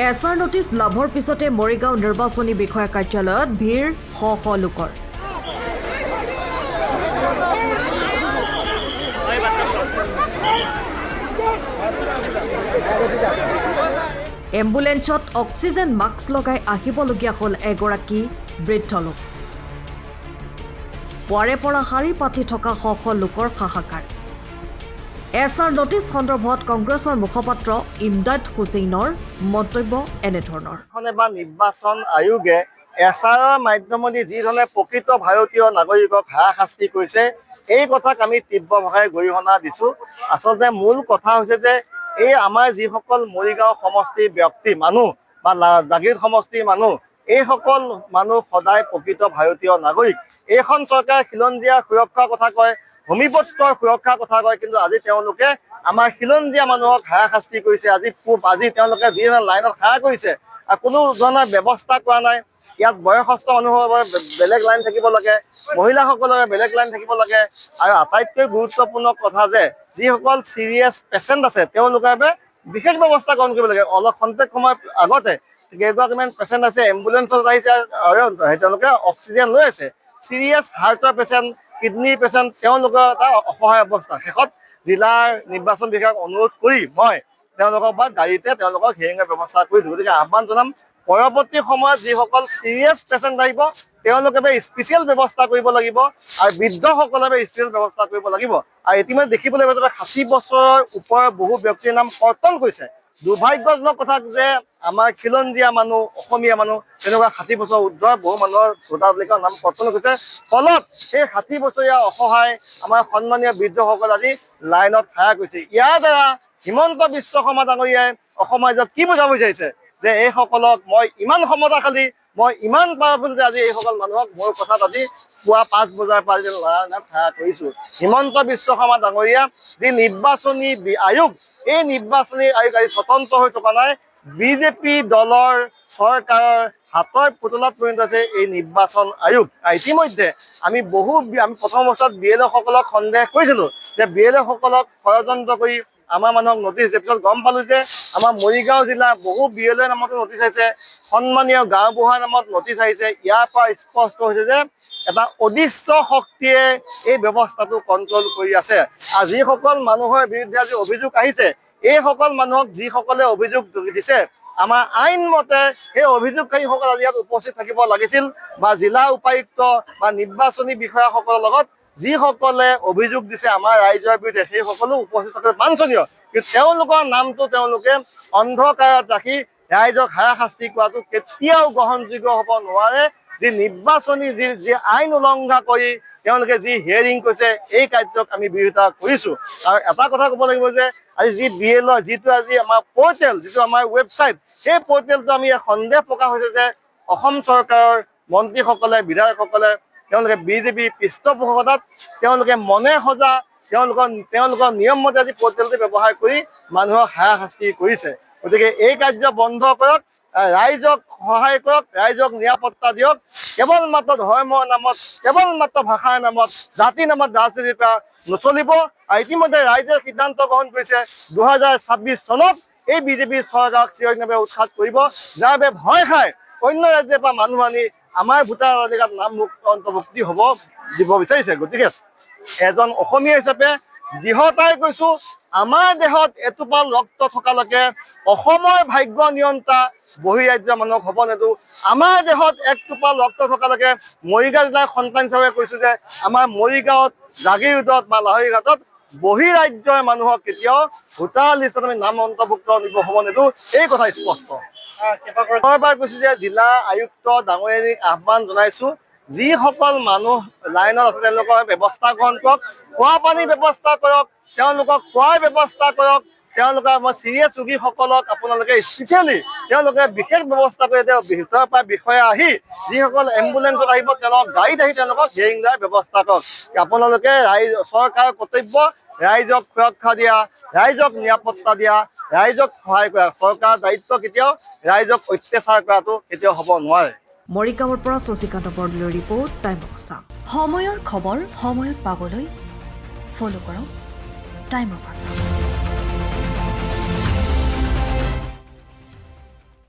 Acer notice লাভৰ পিছতে মৰিগাঁও নিৰ্বাচনী বিষয়া কাৰ্যালয়ত ভিৰ শ শ লোকৰ। এম্বুলেন্সত অক্সিজেন মাস্ক লগাই আহিবলগীয়া হ'ল এগৰাকী বৃদ্ধ লোক। পুৱাৰে পৰা শাৰী পাতি থকা শ শ লোকৰ হাহাকাৰ। এছাৰ নোটিছ সন্দৰ্ভত কংগ্ৰেছৰ মুখপাত্ৰ ইমদাদ হুছেইনৰ মন্তব্য এনেধৰণৰ। নিৰ্বাচন আয়োগে এছাৰৰ মাধ্যমেদি যিধৰণে প্ৰকৃত ভাৰতীয় নাগৰিকক হাৰাশাস্তি কৰিছে এই কথাক আমি তীব্ৰ ভাষাৰে গৰিহণা দিছোঁ। আচলতে মূল কথা হৈছে যে এই আমাৰ যিসকল মৰিগাঁও সমষ্টিৰ ব্যক্তি মানুহ বা জাগিৰ সমষ্টিৰ মানুহ এইসকল মানুহ সদায় প্ৰকৃত ভাৰতীয় নাগৰিক। এইখন চৰকাৰে খিলঞ্জীয়া সুৰক্ষাৰ কথা কয়, ভূমিপত্ৰৰ সুৰক্ষাৰ কথা কয়, কিন্তু আজি তেওঁলোকে আমাৰ খিলঞ্জীয়া মানুহক হাৰাশাস্তি কৰিছে। আজি তেওঁলোকে যি লাইনত খাৰা কৰিছে কোনো ধৰণৰ ব্যৱস্থা কৰা নাই। ইয়াত বয়সস্থ মানুহৰ বাবে বেলেগ লাইন থাকিব লাগে, মহিলাসকলৰ বেলেগ লাইন থাকিব লাগে, আৰু আটাইতকৈ গুৰুত্বপূৰ্ণ কথা যে যিসকল চিৰিয়াছ পেচেণ্ট আছে তেওঁলোকৰ বাবে বিশেষ ব্যৱস্থা গ্ৰহণ কৰিব লাগে। অলপ খন্তেক সময়ৰ আগতে কেইগৰাকীমান পেচেণ্ট আছে এম্বুলেন্সত আহিছে আৰু তেওঁলোকে অক্সিজেন লৈ আছে। চিৰিয়াছ হাৰ্টৰ পেচেণ্ট, কিডনী পেচেণ্ট, তেওঁলোকৰ এটা অসহায় অৱস্থা। শেষত জিলাৰ নিৰ্বাচন বিষয়াক অনুৰোধ কৰি মই তেওঁলোকক বা গাড়ীতে তেওঁলোকক হিয়াৰিঙৰ ব্যৱস্থা কৰি দিওঁ। গতিকে আহ্বান জনাম পৰৱৰ্তী সময়ত যিসকল চিৰিয়াছ পেচেণ্ট আহিব তেওঁলোকে স্পেচিয়েল ব্যৱস্থা কৰিব লাগিব আৰু বৃদ্ধসকলৰ স্পেচিয়েল ব্যৱস্থা কৰিব লাগিব। আৰু ইতিমধ্যে দেখিবলৈ পাইছে 60 বছৰৰ ওপৰৰ বহু ব্যক্তিৰ নাম কৰ্তন কৰিছে। দুৰ্ভাগ্যজনক কথা যে আমাৰ খিলঞ্জীয়া মানুহ, অসমীয়া মানুহ তেনেকুৱা 60 বছৰ উৰ্ধৰ বহু মানুহৰ ভোটাধিকাৰ নাম কৰ্তন কৰিছে। ফলত সেই 60 বছৰীয়া অসহায় আমাৰ সন্মানীয় বৃদ্ধসকল আজি লাইনত খাৰা কৰিছে। ইয়াৰ দ্বাৰা হিমন্ত বিশ্ব শৰ্মা ডাঙৰীয়াই অসমৰ ৰাইজক কি বুজাব বিচাৰিছে যে এইসকলক মই ইমান ক্ষমতাশালী, মই ইমান পাৱাৰফুল যে আজি এইসকল মানুহক মোৰ কথাত আজি পুৱা 5 বজাৰ পৰা লাইনত খাৰা কৰিছোঁ। হিমন্ত বিশ্ব শৰ্মা ডাঙৰীয়া যি নিৰ্বাচনী আয়োগ, এই নিৰ্বাচনী আয়োগ আজি স্বতন্ত্ৰ হৈ থকা নাই। বিজেপি দলৰ চৰকাৰৰ হাতৰ পুতলাত পৰিণত হৈছে এই নিৰ্বাচন আয়োগ। ইতিমধ্যে আমি প্ৰথম অৱস্থাত BLO সকলক সন্দেহ কৰিছিলোঁ যে BLO সকলক ষড়যন্ত্ৰ কৰি আমাৰ মানুহক নটিচ দিছে। পিছত গম পালোঁ যে আমাৰ মৰিগাঁও জিলাৰ বহু BLO নামতো নটিচ আহিছে, সন্মানীয় গাঁওবুঢ়াৰ নামত নটিচ আহিছে। ইয়াৰ পৰা স্পষ্ট হৈছে যে এটা অদৃশ্য শক্তিয়ে এই ব্যৱস্থাটো কণ্ট্ৰল কৰি আছে। আৰু যিসকল মানুহৰ বিৰুদ্ধে আজি অভিযোগ আহিছে এইসকল মানুহক যিসকলে অভিযোগ দিছে আমাৰ আইন মতে সেই অভিযোগকাৰীসকল আজি ইয়াত উপস্থিত থাকিব লাগিছিল বা জিলা উপায়ুক্ত বা নিৰ্বাচনী বিষয়াসকলৰ লগত যিসকলে অভিযোগ দিছে আমাৰ ৰাইজৰ বিৰুদ্ধে সেই সকলো উপস্থিত থকাটো বাঞ্ছনীয়। কিন্তু তেওঁলোকৰ নামটো তেওঁলোকে অন্ধকাৰত ৰাখি ৰাইজক হাৰাশাস্তি কৰাটো কেতিয়াও গ্ৰহণযোগ্য হ'ব নোৱাৰে। যি নিৰ্বাচনী যি আইন উলংঘা কৰি তেওঁলোকে যি হিয়াৰিং কৰিছে এই কাৰ্যক আমি বিৰোধিতা কৰিছোঁ। আৰু এটা কথা ক'ব লাগিব যে আজি যি BLO যিটো আজি আমাৰ পৰ্টেল, যিটো আমাৰ ৱেবছাইট, সেই পৰ্টেলটো আমি সন্দেহ প্ৰকাশ হৈছে যে অসম চৰকাৰৰ মন্ত্ৰীসকলে, বিধায়কসকলে তেওঁলোকে বিজেপি পৃষ্ঠপোষকতাত তেওঁলোকে মনে সজা তেওঁলোকৰ নিয়ম মতে আজি পৰ্টেলটো ব্যৱহাৰ কৰি মানুহক হাৰাশাস্তি কৰিছে। গতিকে এই কাৰ্য বন্ধ কৰক, ৰাইজক সহায় কৰক, ৰাইজক নিৰাপত্তা দিয়ক। কেৱল মাত্ৰ ধৰ্মৰ নামত, কেৱল মাত্ৰ ভাষাৰ নামত, জাতিৰ নামত ৰাজনীতি কৰা নচলিব। আৰু ইতিমধ্যে ৰাইজে সিদ্ধান্ত গ্ৰহণ কৰিছে 2026 চনত এই বিজেপি চৰকাৰক চিৰদিনভাৱে উৎখাত কৰিব, যাৰ বাবে ভয় খাই অন্য ৰাজ্যৰ পৰা মানুহ আনি আমাৰ ভোটাৰ তালিকাত নাম অন্তৰ্ভুক্তি দিব বিচাৰিছে। গতিকে এজন অসমীয়া হিচাপে দৃঢ়তাই কৈছোঁ আমাৰ দেহত এটোপা ৰক্ত থকালৈকে অসমৰ ভাগ্য নিয়ন্ত্ৰা বহিৰাজ্যৰ মানুহক হ'ব নিদিওঁ। আমাৰ দেহত একটোপা ৰক্ত থকালৈকে মৰিগাঁও জিলাৰ সন্তান হিচাপে কৈছোঁ যে আমাৰ মৰিগাঁৱত, জাগিৰোডত বা লাহৰীঘাটত বহিৰাজ্যৰ মানুহক কেতিয়াও ভোটাৰ লিষ্টত আমি নাম অন্তৰ্ভুক্ত হ'ব নিদিওঁ, এই কথা স্পষ্ট। মই কৈছোঁ যে জিলা আয়ুক্ত ডাঙৰীয়াক আহ্বান জনাইছোঁ যিসকল মানুহ লাইনত আছে তেওঁলোকৰ ব্যৱস্থা গ্ৰহণ কৰক, খোৱা পানীৰ ব্যৱস্থা কৰক, তেওঁলোকক খোৱাৰ ব্যৱস্থা কৰক, তেওঁলোকৰ চিৰিয়াছ ৰোগীসকলক আপোনালোকে স্পেচিয়েলি তেওঁলোকে বিশেষ ব্যৱস্থা কৰি ভিতৰৰ পৰা বিষয়া আহি যিসকল এম্বুলেন্সত আহিব তেওঁলোকক গাড়ীত আহি তেওঁলোকক হিয়াৰিং দিয়াৰ ব্যৱস্থা কৰক। আপোনালোকে চৰকাৰৰ কৰ্তব্য ৰাইজক সুৰক্ষা দিয়া, ৰাইজক নিৰাপত্তা দিয়া, ৰাইজক সহায় কৰা। চৰকাৰৰ দায়িত্ব কেতিয়াও ৰাইজক অত্যাচাৰ কৰাটো কেতিয়াও হ'ব নোৱাৰে। মৰিগাঁৱৰ পৰা শশীকান্ত বৰদলৈৰ ৰিপৰ্ট, টাইম অফ আছাম। সময়ৰ খবৰ সময়ত পাবলৈ ফ'ল' কৰক টাইম অফ আছাম।